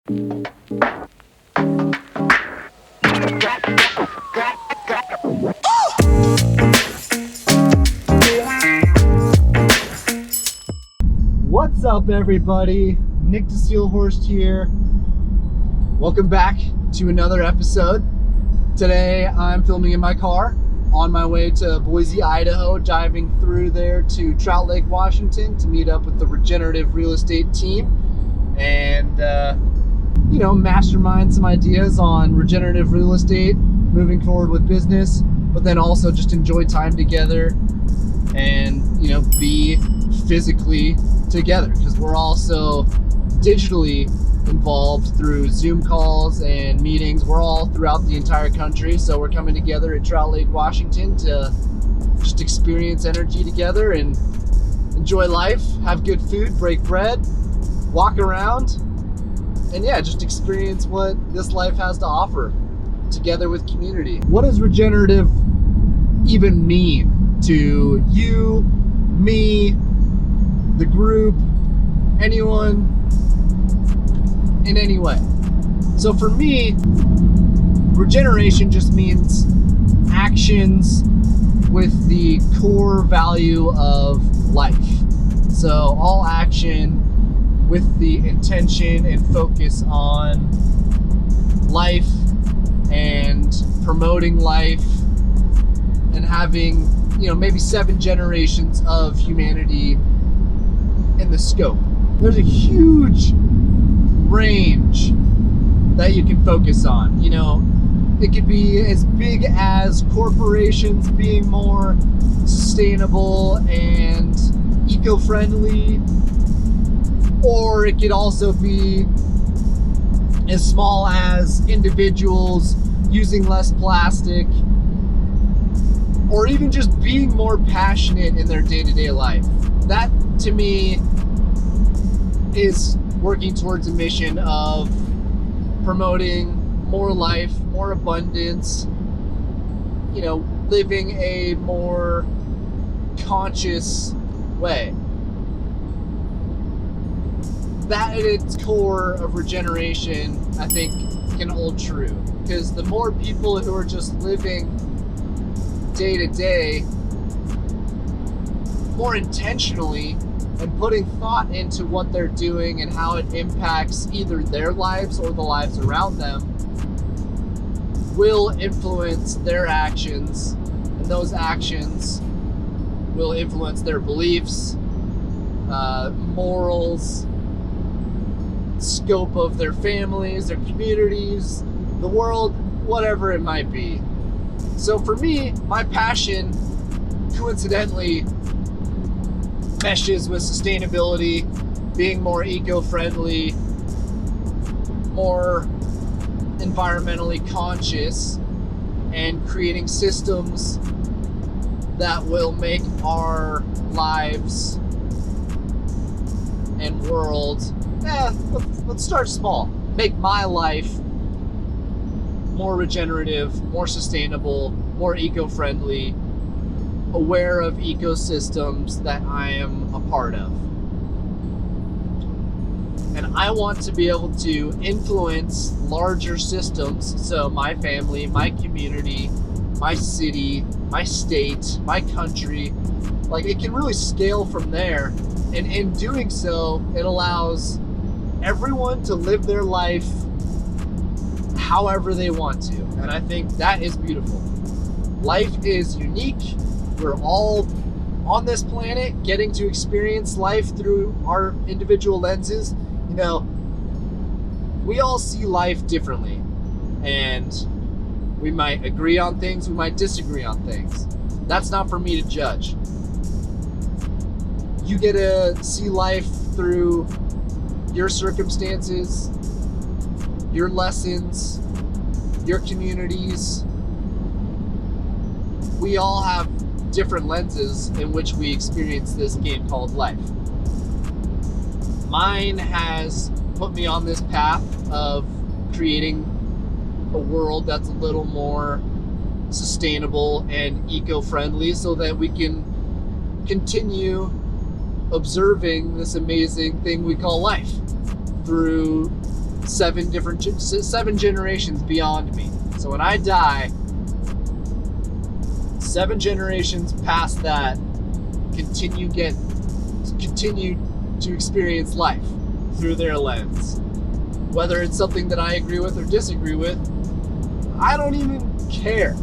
What's up, everybody? Nic DeSeelhorst here. Welcome back to another episode. Today I'm filming in my car on my way to Boise, Idaho, driving through there to Trout Lake, Washington to meet up with the Regenerative Real Estate team and mastermind some ideas on regenerative real estate, moving forward with business, but then also just enjoy time together and be physically together, because we're also digitally involved through Zoom calls and meetings. We're all throughout the entire country, so we're coming together at Trout Lake, Washington to just experience energy together and enjoy life, have good food, break bread, walk around, and just experience what this life has to offer together with community. What does regenerative even mean to you, me, the group, anyone, in any way? So for me, regeneration just means actions with the core value of life. So all action with the intention and focus on life and promoting life and having, maybe 7 generations of humanity in the scope. There's a huge range that you can focus on. It could be as big as corporations being more sustainable and eco-friendly, or it could also be as small as individuals using less plastic, or even just being more passionate in their day-to-day life. That, to me, is working towards a mission of promoting more life, more abundance, living a more conscious way. That at its core of regeneration, I think, can hold true. Because the more people who are just living day to day more intentionally and putting thought into what they're doing and how it impacts either their lives or the lives around them, will influence their actions, and those actions will influence their beliefs, morals, scope of their families, their communities, the world, whatever it might be. So for me, my passion coincidentally meshes with sustainability, being more eco-friendly, more environmentally conscious, and creating systems that will make our lives and world, let's start small. Make my life more regenerative, more sustainable, more eco-friendly, aware of ecosystems that I am a part of. And I want to be able to influence larger systems, so my family, my community, my city, my state, my country, it can really scale from there. And in doing so, it allows everyone to live their life however they want to. And I think that is beautiful. Life is unique. We're all on this planet getting to experience life through our individual lenses. We all see life differently, and we might agree on things, we might disagree on things. That's not for me to judge. You get to see life through your circumstances, your lessons, your communities. We all have different lenses in which we experience this game called life. Mine has put me on this path of creating a world that's a little more sustainable and eco-friendly, so that we can continue observing this amazing thing we call life through 7 generations beyond me. So when I die, 7 generations past that continue to experience life through their lens. Whether it's something that I agree with or disagree with, I don't even care.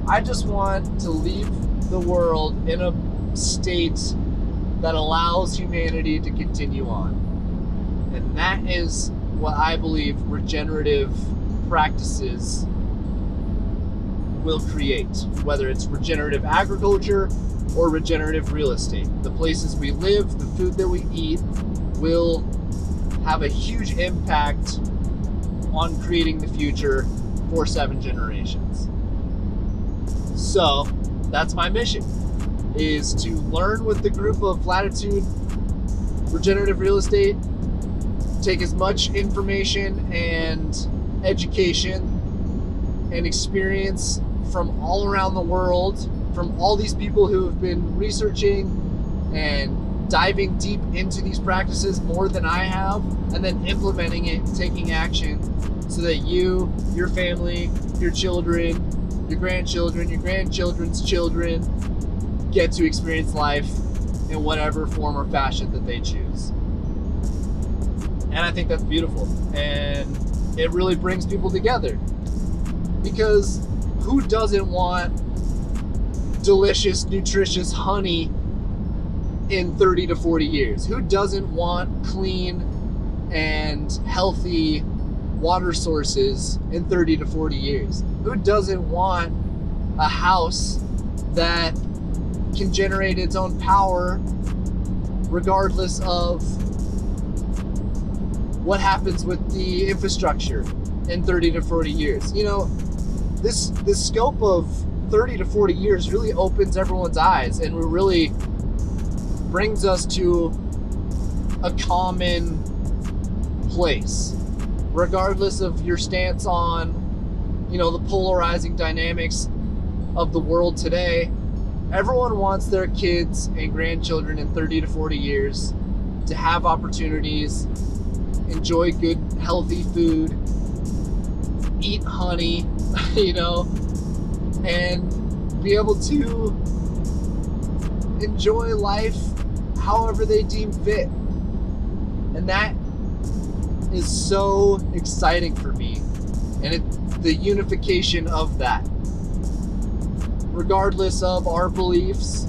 I just want to leave the world in a state that allows humanity to continue on. And that is what I believe regenerative practices will create, whether it's regenerative agriculture or regenerative real estate. The places we live, the food that we eat will have a huge impact on creating the future for 7 generations. So that's my mission, is to learn with the group of Latitude Regenerative Real Estate, take as much information and education and experience from all around the world, from all these people who have been researching and diving deep into these practices more than I have, and then implementing it, taking action, so that you, your family, your children, your grandchildren, your grandchildren's children get to experience life in whatever form or fashion that they choose. And I think that's beautiful. And it really brings people together. Because who doesn't want delicious, nutritious honey in 30 to 40 years? Who doesn't want clean and healthy water sources in 30 to 40 years? Who doesn't want a house that can generate its own power regardless of what happens with the infrastructure in 30 to 40 years? You know, this scope of 30 to 40 years really opens everyone's eyes, and really brings us to a common place, regardless of your stance on, you know, the polarizing dynamics of the world today. Everyone wants their kids and grandchildren in 30 to 40 years to have opportunities, enjoy good, healthy food, eat honey, you know, and be able to enjoy life however they deem fit. And that is so exciting for me. And the unification of that, regardless of our beliefs,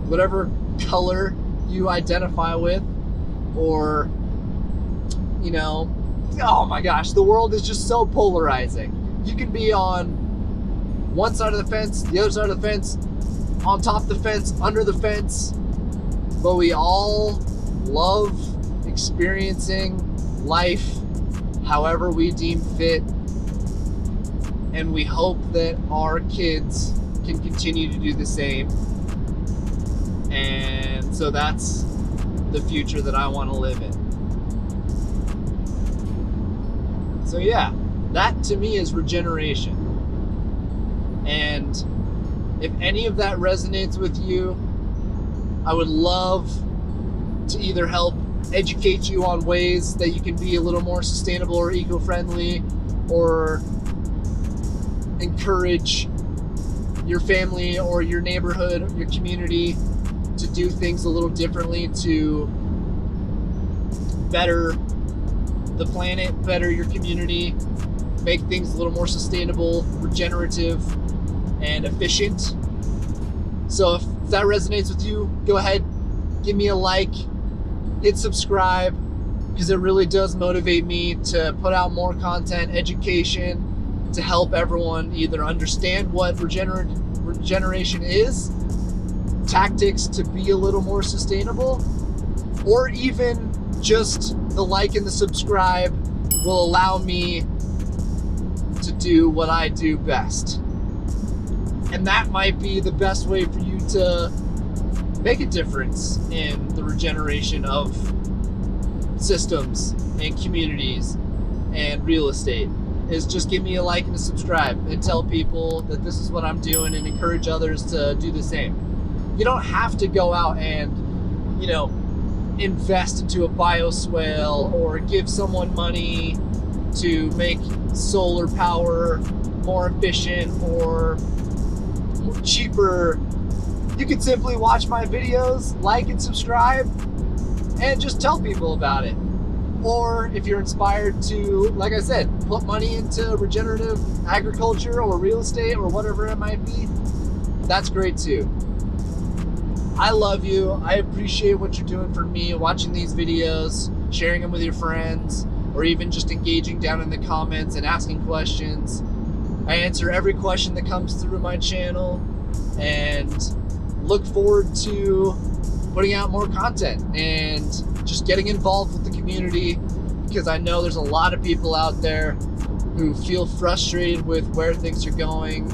whatever color you identify with, or, you know, oh my gosh, the world is just so polarizing. You can be on one side of the fence, the other side of the fence, on top of the fence, under the fence, but we all love experiencing life however we deem fit, and we hope that our kids can continue to do the same. And so that's the future that I want to live in. So yeah, that to me is regeneration. And if any of that resonates with you, I would love to either help educate you on ways that you can be a little more sustainable or eco-friendly, or encourage your family or your neighborhood or your community to do things a little differently to better the planet, better your community, make things a little more sustainable, regenerative, and efficient. So if that resonates with you, go ahead, give me a like, hit subscribe, because it really does motivate me to put out more content, education, to help everyone either understand what regeneration is, tactics to be a little more sustainable, or even just the like and the subscribe will allow me to do what I do best. And that might be the best way for you to make a difference in the regeneration of systems and communities and real estate, is just give me a like and a subscribe and tell people that this is what I'm doing, and encourage others to do the same. You don't have to go out and, you know, invest into a bioswale or give someone money to make solar power more efficient or cheaper. You can simply watch my videos, like and subscribe, and just tell people about it. Or if you're inspired to, like I said, put money into regenerative agriculture or real estate or whatever it might be, that's great too. I love you. I appreciate what you're doing for me, watching these videos, sharing them with your friends, or even just engaging down in the comments and asking questions. I answer every question that comes through my channel and look forward to putting out more content and just getting involved with the community, because I know there's a lot of people out there who feel frustrated with where things are going.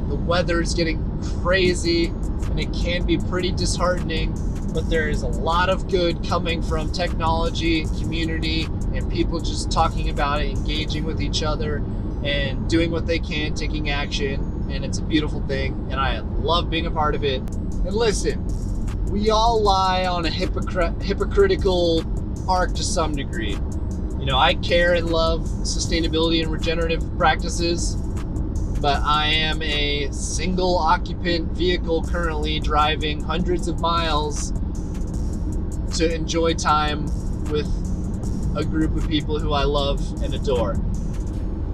The weather's getting crazy and it can be pretty disheartening, but there is a lot of good coming from technology, community, and people just talking about it, engaging with each other and doing what they can, taking action, and it's a beautiful thing, and I love being a part of it. And listen, we all lie on a hypocritical arc to some degree. You know, I care and love sustainability and regenerative practices, but I am a single occupant vehicle currently driving hundreds of miles to enjoy time with a group of people who I love and adore.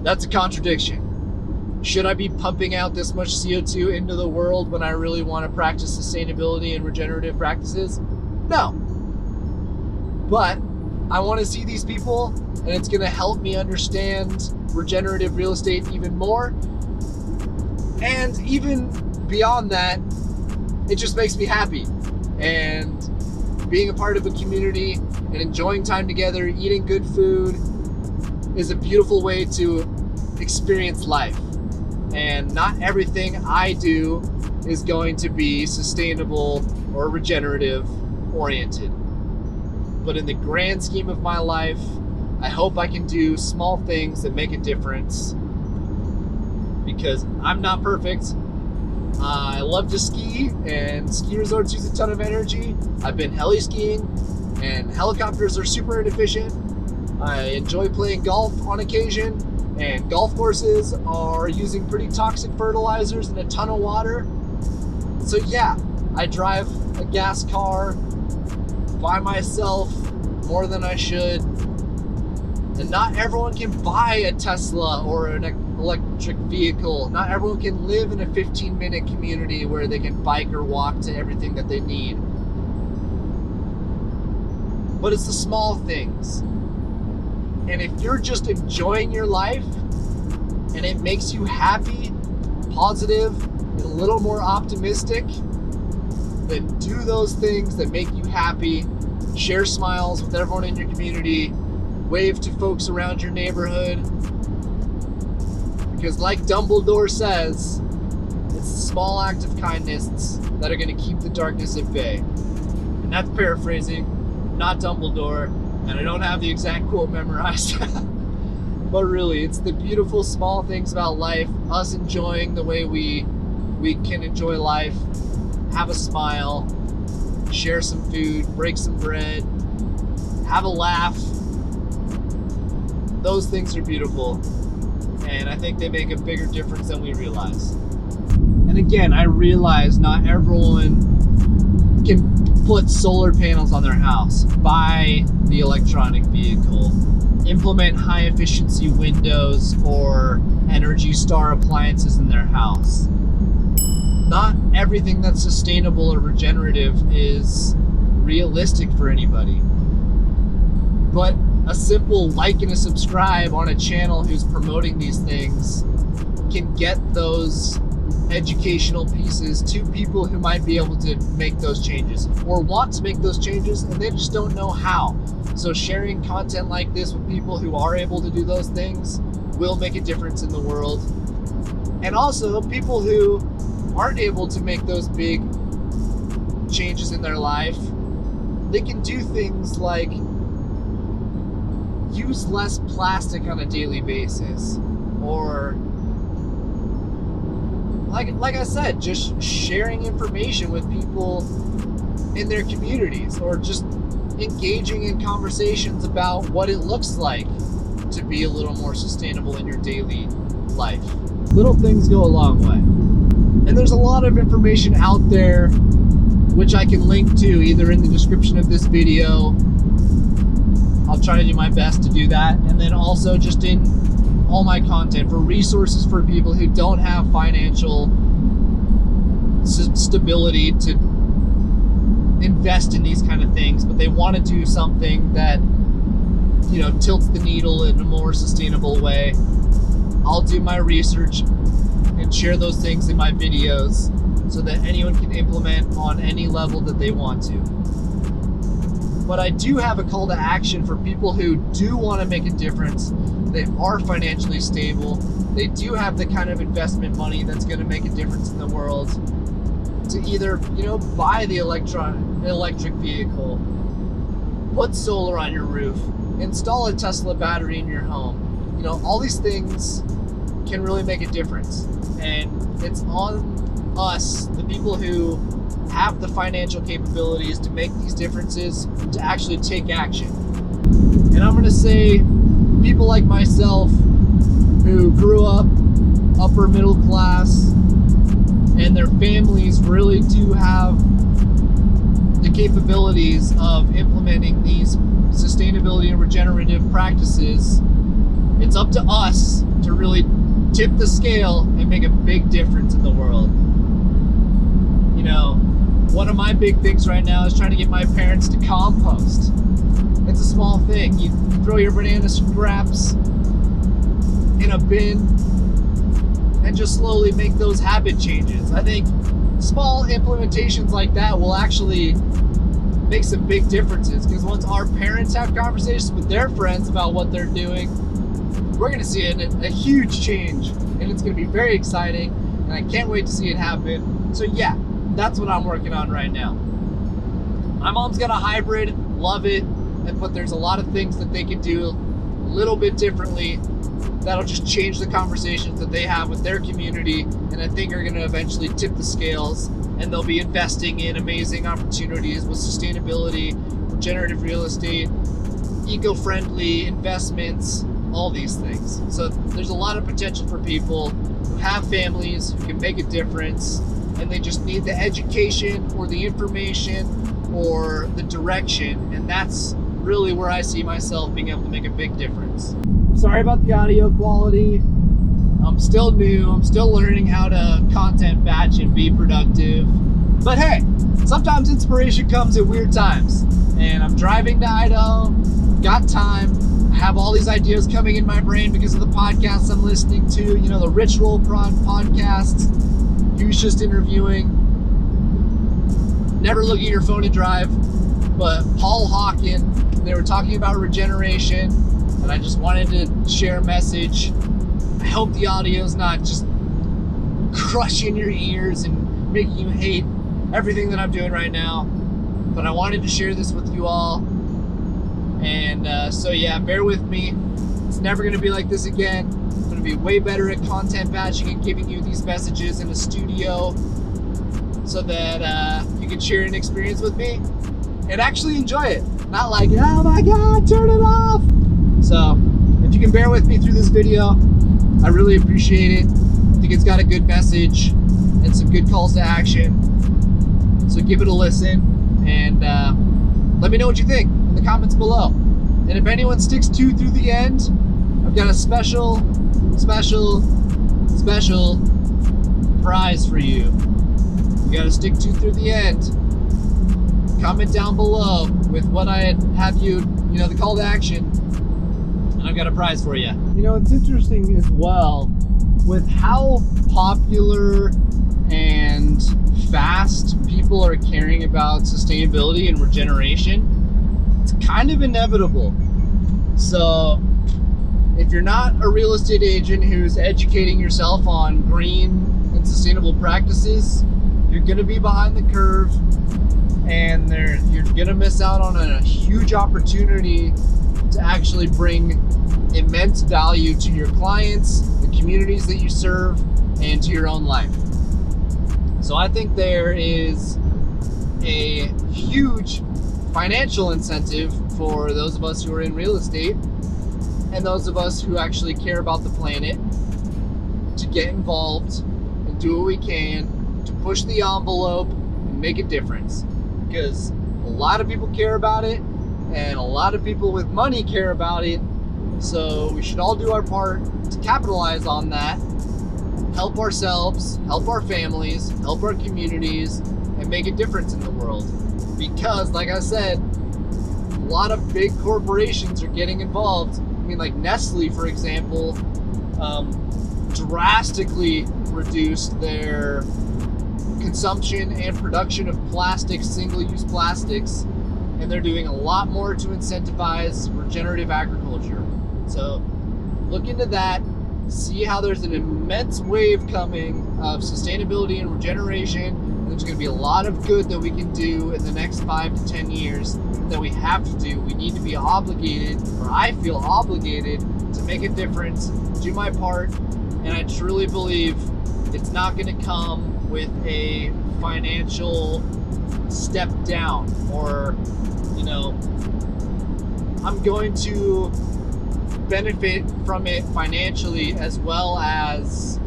That's a contradiction. Should I be pumping out this much CO2 into the world when I really want to practice sustainability and regenerative practices? No. But I want to see these people, and it's going to help me understand regenerative real estate even more. And even beyond that, it just makes me happy. And being a part of a community and enjoying time together, eating good food, is a beautiful way to experience life. And not everything I do is going to be sustainable or regenerative oriented. But in the grand scheme of my life, I hope I can do small things that make a difference, because I'm not perfect. I love to ski, and ski resorts use a ton of energy. I've been heli skiing, and helicopters are super inefficient. I enjoy playing golf on occasion, and golf courses are using pretty toxic fertilizers and a ton of water. So yeah, I drive a gas car by myself more than I should. And not everyone can buy a Tesla or an electric vehicle. Not everyone can live in a 15-minute community where they can bike or walk to everything that they need. But it's the small things. And if you're just enjoying your life and it makes you happy, positive, and a little more optimistic, then do those things that make you happy. Share smiles with everyone in your community. Wave to folks around your neighborhood. Because like Dumbledore says, it's the small act of kindness that are going to keep the darkness at bay. And that's paraphrasing, not Dumbledore, and I don't have the exact quote memorized. But really, it's the beautiful small things about life, us enjoying the way we can enjoy life, have a smile, share some food, break some bread, have a laugh. Those things are beautiful, and I think they make a bigger difference than we realize. And again, I realize not everyone can put solar panels on their house, buy the electronic vehicle, implement high efficiency windows or Energy Star appliances in their house. Not everything that's sustainable or regenerative is realistic for anybody. But a simple like and a subscribe on a channel who's promoting these things can get those educational pieces to people who might be able to make those changes or want to make those changes and they just don't know how. So sharing content like this with people who are able to do those things will make a difference in the world. And also people who aren't able to make those big changes in their life, they can do things like use less plastic on a daily basis, or like I said, just sharing information with people in their communities, or just engaging in conversations about what it looks like to be a little more sustainable in your daily life. Little things go a long way. And there's a lot of information out there which I can link to either in the description of this video. I'll try to do my best to do that. And then also just in all my content for resources for people who don't have financial stability to invest in these kind of things, but they want to do something that, you know, tilts the needle in a more sustainable way. I'll do my research and share those things in my videos so that anyone can implement on any level that they want to. But I do have a call to action for people who do want to make a difference. They are financially stable. They do have the kind of investment money that's going to make a difference in the world, to either, you know, buy the electric vehicle, put solar on your roof, install a Tesla battery in your home. You know, all these things can really make a difference. And it's on us, the people who have the financial capabilities to make these differences, to actually take action. And I'm gonna say, people like myself who grew up upper middle class and their families really do have the capabilities of implementing these sustainability and regenerative practices. It's up to us to really tip the scale and make a big difference in the world. You know, one of my big things right now is trying to get my parents to compost. It's a small thing. You throw your banana scraps in a bin and just slowly make those habit changes. I think small implementations like that will actually make some big differences, because once our parents have conversations with their friends about what they're doing, we're going to see a huge change, and it's going to be very exciting, and I can't wait to see it happen. So yeah, that's what I'm working on right now. My mom's got a hybrid, love it, but there's a lot of things that they can do a little bit differently that'll just change the conversations that they have with their community, and I think are going to eventually tip the scales, and they'll be investing in amazing opportunities with sustainability, regenerative real estate, eco-friendly investments, all these things. So there's a lot of potential for people who have families, who can make a difference, and they just need the education or the information or the direction, and that's really where I see myself being able to make a big difference. Sorry about the audio quality. I'm still new. I'm still learning how to content batch and be productive. But hey, sometimes inspiration comes at weird times. And I'm driving to Idaho, got time. I have all these ideas coming in my brain because of the podcasts I'm listening to. You know, the Rich Roll podcast. He was just interviewing. Never look at your phone to drive. But Paul Hawken, they were talking about regeneration. And I just wanted to share a message. I hope the audio is not just crushing your ears and making you hate everything that I'm doing right now. But I wanted to share this with you all. And so yeah, bear with me. It's never going to be like this again. I'm going to be way better at content batching and giving you these messages in a studio so that you can share an experience with me and actually enjoy it. Not like, oh my God, turn it off. So if you can bear with me through this video, I really appreciate it. I think it's got a good message and some good calls to action. So give it a listen and let me know what you think in the comments below. And if anyone sticks through the end, I've got a special prize for you. You gotta stick through the end. Comment down below with what I have you know, the call to action. I've got a prize for you. You know, it's interesting as well with how popular and fast people are caring about sustainability and regeneration. It's kind of inevitable. So if you're not a real estate agent who's educating yourself on green and sustainable practices, you're going to be behind the curve, and you're going to miss out on a huge opportunity to actually bring immense value to your clients, the communities that you serve, and to your own life. So I think there is a huge financial incentive for those of us who are in real estate and those of us who actually care about the planet to get involved and do what we can to push the envelope and make a difference. Because a lot of people care about it and a lot of people with money care about it. So we should all do our part to capitalize on that, help ourselves, help our families, help our communities, and make a difference in the world. Because, like I said, a lot of big corporations are getting involved. I mean, like Nestle, for example, drastically reduced their consumption and production of plastics, single-use plastics, and they're doing a lot more to incentivize regenerative agriculture. So look into that, see how there's an immense wave coming of sustainability and regeneration. There's going to be a lot of good that we can do in the next 5 to 10 years that we have to do. We need to be obligated, or I feel obligated, to make a difference, do my part, and I truly believe it's not going to come with a financial step down, or, you know, I'm going to benefit from it financially as well as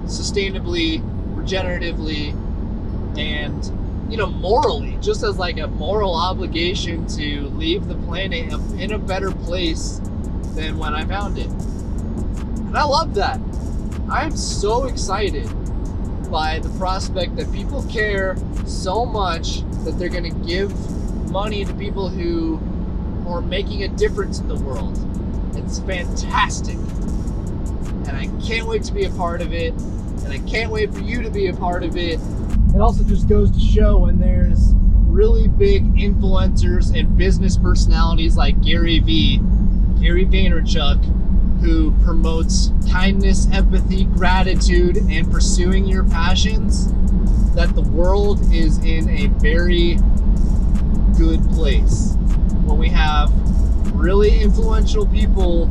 sustainably, regeneratively, and, you know, morally, just as like a moral obligation to leave the planet in a better place than when I found it. And I love that. I'm so excited by the prospect that people care so much that they're going to give money to people who are making a difference in the world. It's fantastic. And I can't wait to be a part of it. And I can't wait for you to be a part of it. It also just goes to show when there's really big influencers and business personalities like Gary Vaynerchuk, who promotes kindness, empathy, gratitude, and pursuing your passions, that the world is in a very good place. When we have really influential people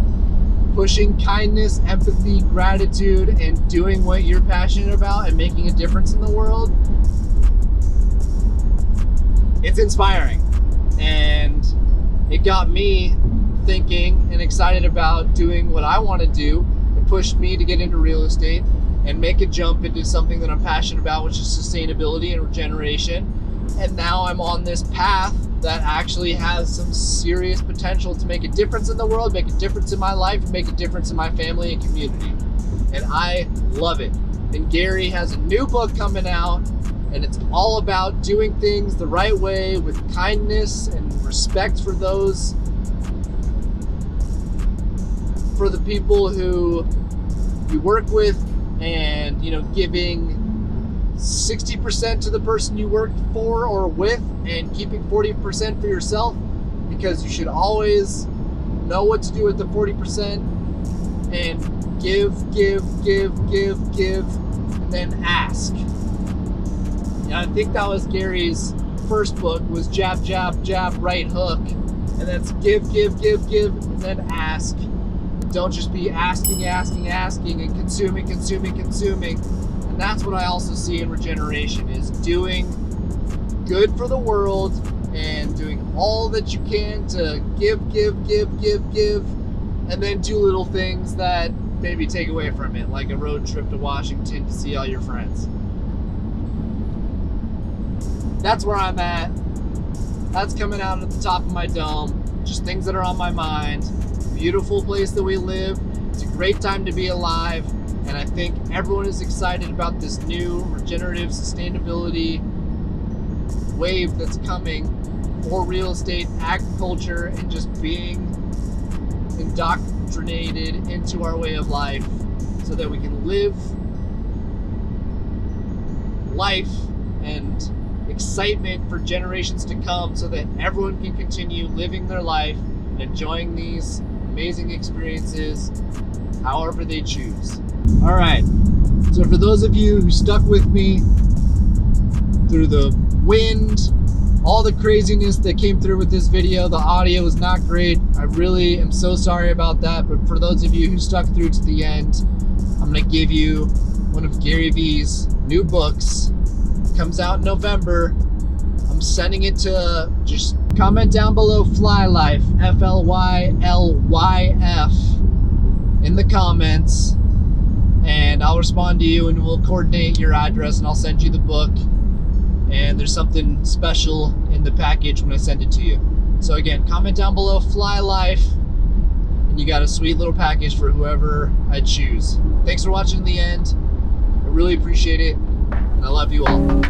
pushing kindness, empathy, gratitude, and doing what you're passionate about and making a difference in the world, it's inspiring. And it got me thinking and excited about doing what I want to do. It pushed me to get into real estate and make a jump into something that I'm passionate about, which is sustainability and regeneration. And now I'm on this path that actually has some serious potential to make a difference in the world, make a difference in my life, make a difference in my family and community. And I love it. And Gary has a new book coming out, and it's all about doing things the right way with kindness and respect for those, for the people who you work with, and, you know, giving 60% to the person you work for or with, and keeping 40% for yourself, because you should always know what to do with the 40% and give, and then ask. And I think that was Gary's first book, was jab, jab, jab, right hook, and that's give, and then ask. Don't just be asking, and consuming. And that's what I also see in regeneration, is doing good for the world and doing all that you can to give, and then do little things that maybe take away from it, like a road trip to Washington to see all your friends. That's where I'm at. That's coming out at the top of my dome. Just things that are on my mind. Beautiful place that we live. It's a great time to be alive. And I think everyone is excited about this new regenerative sustainability wave that's coming for real estate, agriculture, and just being indoctrinated into our way of life so that we can live life and excitement for generations to come, so that everyone can continue living their life and enjoying these amazing experiences however they choose. All right, so for those of you who stuck with me through the wind, all the craziness that came through with this video, the audio was not great. I really am so sorry about that, but for those of you who stuck through to the end, I'm gonna give you one of Gary V's new books. It comes out in November. I'm sending it to, just comment down below FlyLife, FLYLYF, in the comments, and I'll respond to you and we'll coordinate your address and I'll send you the book. And there's something special in the package when I send it to you. So again, comment down below FlyLife, and you got a sweet little package for whoever I choose. Thanks for watching to the end. I really appreciate it, and I love you all.